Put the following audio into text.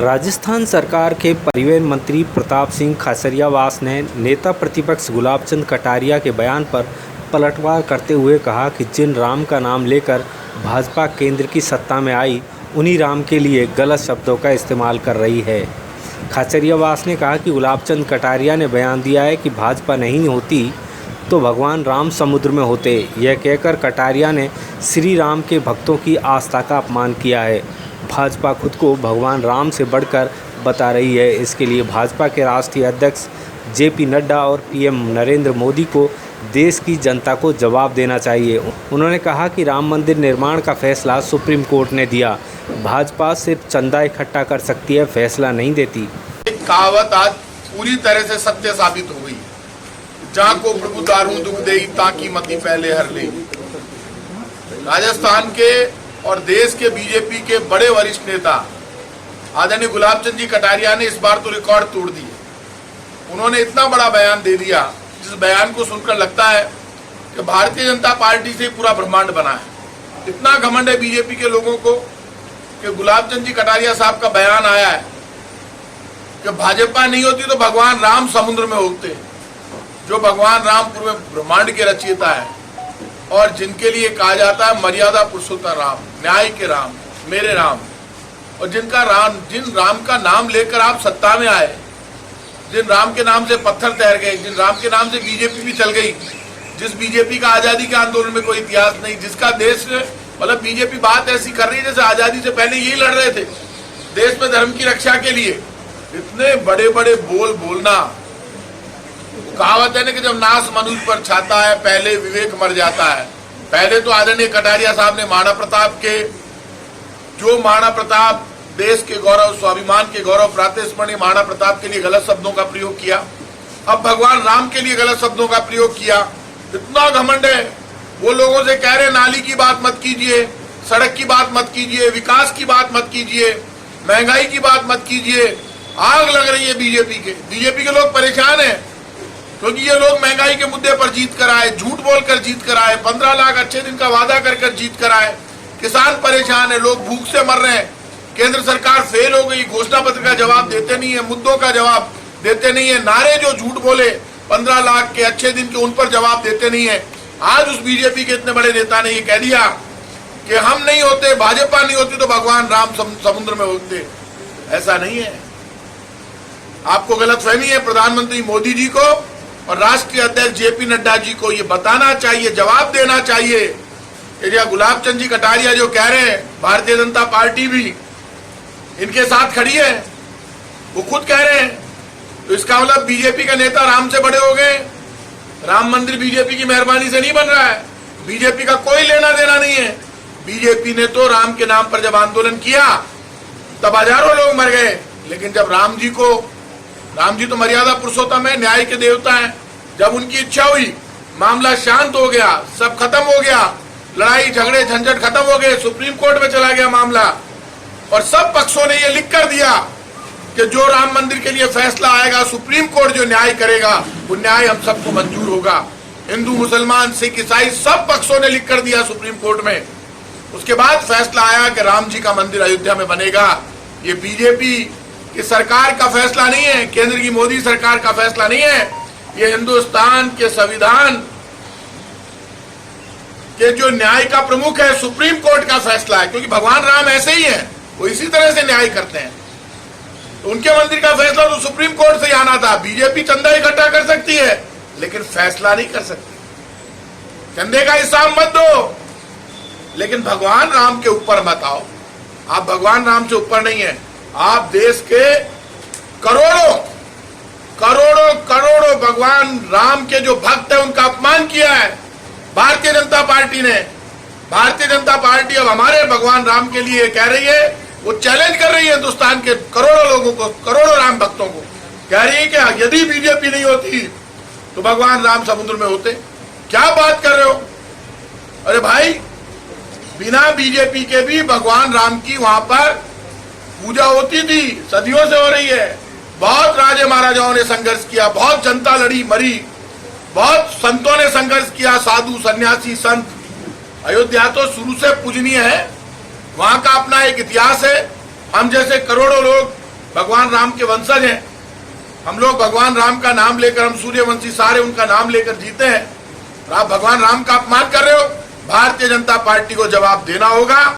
राजस्थान सरकार के परिवहन मंत्री प्रताप सिंह खाचरियावास ने नेता प्रतिपक्ष गुलाब चंद कटारिया के बयान पर पलटवार करते हुए कहा कि जिन राम का नाम लेकर भाजपा केंद्र की सत्ता में आई, उन्हीं राम के लिए गलत शब्दों का इस्तेमाल कर रही है। खाचरियावास ने कहा कि गुलाब चंद कटारिया ने बयान दिया है कि भाजपा नहीं होती तो भगवान राम समुद्र में होते। यह कहकर कटारिया ने श्री राम के भक्तों की आस्था का अपमान किया है। भाजपा खुद को भगवान राम से बढ़कर बता रही है। इसके लिए भाजपा के राष्ट्रीय अध्यक्ष जेपी नड्डा और पीएम नरेंद्र मोदी को देश की जनता को जवाब देना चाहिए। उन्होंने कहा कि राम मंदिर निर्माण का फैसला सुप्रीम कोर्ट ने दिया। भाजपा सिर्फ चंदा इकट्ठा कर सकती है, फैसला नहीं देती। एक कहावत आज पूरी तरह से सत्य साबित हो गई, जहाँ को प्रभु दारू दुख दे ताकि मती पहले हर ले। राजस्थान के और देश के बीजेपी के बड़े वरिष्ठ नेता आदरणीय गुलाब चंद जी कटारिया ने इस बार तो रिकॉर्ड तोड़ दिए। उन्होंने इतना बड़ा बयान दे दिया, जिस बयान को सुनकर लगता है कि भारतीय जनता पार्टी से पूरा ब्रह्मांड बना है। इतना घमंड है बीजेपी के लोगों को कि गुलाब चंद जी कटारिया साहब का बयान आया है कि भाजपा नहीं होती तो भगवान राम समुद्र में होते। जो भगवान राम पूरे ब्रह्मांड के रचयिता है और जिनके लिए कहा जाता है मर्यादा पुरुषोत्तम राम, न्याय के राम, मेरे राम, और जिन राम का नाम लेकर आप सत्ता में आए, जिन राम के नाम से पत्थर तैर गए, जिन राम के नाम से बीजेपी भी चल गई, जिस बीजेपी का आजादी के आंदोलन में कोई इतिहास नहीं, जिसका देश मतलब बीजेपी बात ऐसी कर रही है जैसे आजादी से पहले यही लड़ रहे थे देश में धर्म की रक्षा के लिए। इतने बड़े बड़े बोल बोलना। कहावत है ना कि जब नाश मनुष्य पर छाता है पहले विवेक मर जाता है। पहले तो आदरणीय कटारिया साहब ने महाराणा प्रताप के, जो महाराणा प्रताप देश के गौरव, स्वाभिमान के गौरव, प्रातस्मरणीय महाराणा प्रताप के लिए गलत शब्दों का प्रयोग किया। अब भगवान राम के लिए गलत शब्दों का प्रयोग किया। इतना घमंड है। वो लोगों से कह रहे नाली की बात मत कीजिए, सड़क की बात मत कीजिए, विकास की बात मत कीजिए, महंगाई की बात मत कीजिए। आग लग रही है बीजेपी के लोग परेशान हैं क्योंकि ये लोग महंगाई के मुद्दे पर जीत कर आए, झूठ बोलकर जीत कर आए, 15 लाख अच्छे दिन का वादा कर जीत कर आए। किसान परेशान है, लोग भूख से मर रहे हैं। केंद्र सरकार फेल हो गई, घोषणा पत्र का जवाब देते नहीं है, मुद्दों का जवाब देते नहीं है। नारे जो झूठ बोले 15 लाख के अच्छे दिन के, उन पर जवाब देते नहीं है। आज उस बीजेपी के इतने बड़े नेता ने ये कह दिया कि हम नहीं होते, भाजपा नहीं होती तो भगवान राम समुद्र में होते। ऐसा नहीं है। आपको गलतफहमी है। प्रधानमंत्री मोदी जी को और राष्ट्रीय अध्यक्ष जेपी नड्डा जी को ये बताना चाहिए, जवाब देना चाहिए कि गुलाब चंद जी कटारिया जो कह रहे हैं भारतीय जनता पार्टी भी इनके साथ खड़ी है, वो खुद कह रहे हैं, तो इसका मतलब बीजेपी का नेता राम से बड़े हो गए। राम मंदिर बीजेपी की मेहरबानी से नहीं बन रहा है, बीजेपी का कोई लेना देना नहीं है। बीजेपी ने तो राम के नाम पर जब आंदोलन किया तब हजारों लोग मर गए, लेकिन जब राम जी तो मर्यादा पुरुषोत्तम है, न्याय के देवता हैं। जब उनकी इच्छा हुई, मामला शांत हो गया, सब खत्म हो गया, लड़ाई झगड़े झंझट खत्म हो गए, सुप्रीम कोर्ट में चला गया मामला और सब पक्षों ने ये लिख कर दिया कि जो राम मंदिर के लिए फैसला आएगा, सुप्रीम कोर्ट जो न्याय करेगा, वो न्याय हम सबको मंजूर होगा। हिंदू, मुसलमान, सिख, ईसाई सब पक्षों ने लिख कर दिया सुप्रीम कोर्ट में। उसके बाद फैसला आया कि राम जी का मंदिर अयोध्या में बनेगा। ये बीजेपी कि सरकार का फैसला नहीं है, केंद्र की मोदी सरकार का फैसला नहीं है, ये हिंदुस्तान के संविधान के जो न्याय का प्रमुख है सुप्रीम कोर्ट का फैसला है। क्योंकि भगवान राम ऐसे ही हैं, वो इसी तरह से न्याय करते हैं। तो उनके मंदिर का फैसला तो सुप्रीम कोर्ट से ही आना था। बीजेपी चंदा इकट्ठा कर सकती है लेकिन फैसला नहीं कर सकती। चंदे का हिसाब मत दो, लेकिन भगवान राम के ऊपर मत आओ। आप भगवान राम से ऊपर नहीं है। आप देश के करोड़ों भगवान राम के जो भक्त है उनका अपमान किया है भारतीय जनता पार्टी ने। भारतीय जनता पार्टी अब हमारे भगवान राम के लिए कह रही है, वो चैलेंज कर रही है हिंदुस्तान के करोड़ों लोगों को, करोड़ों राम भक्तों को। कह रही है कि यदि बीजेपी नहीं होती तो भगवान राम समुद्र में होते। क्या बात कर रहे हो? अरे भाई, बिना बीजेपी के भी भगवान राम की वहां पर पूजा होती थी, सदियों से हो रही है। बहुत राजे महाराजाओं ने संघर्ष किया, बहुत जनता लड़ी मरी, बहुत संतों ने संघर्ष किया, साधु सन्यासी संत। अयोध्या तो शुरू से पूजनीय है, वहां का अपना एक इतिहास है। हम जैसे करोड़ों लोग भगवान राम के वंशज हैं। हम लोग भगवान राम का नाम लेकर, हम सूर्यवंशी सारे उनका नाम लेकर जीते हैं। और आप भगवान राम का अपमान कर रहे हो। भारतीय जनता पार्टी को जवाब देना होगा।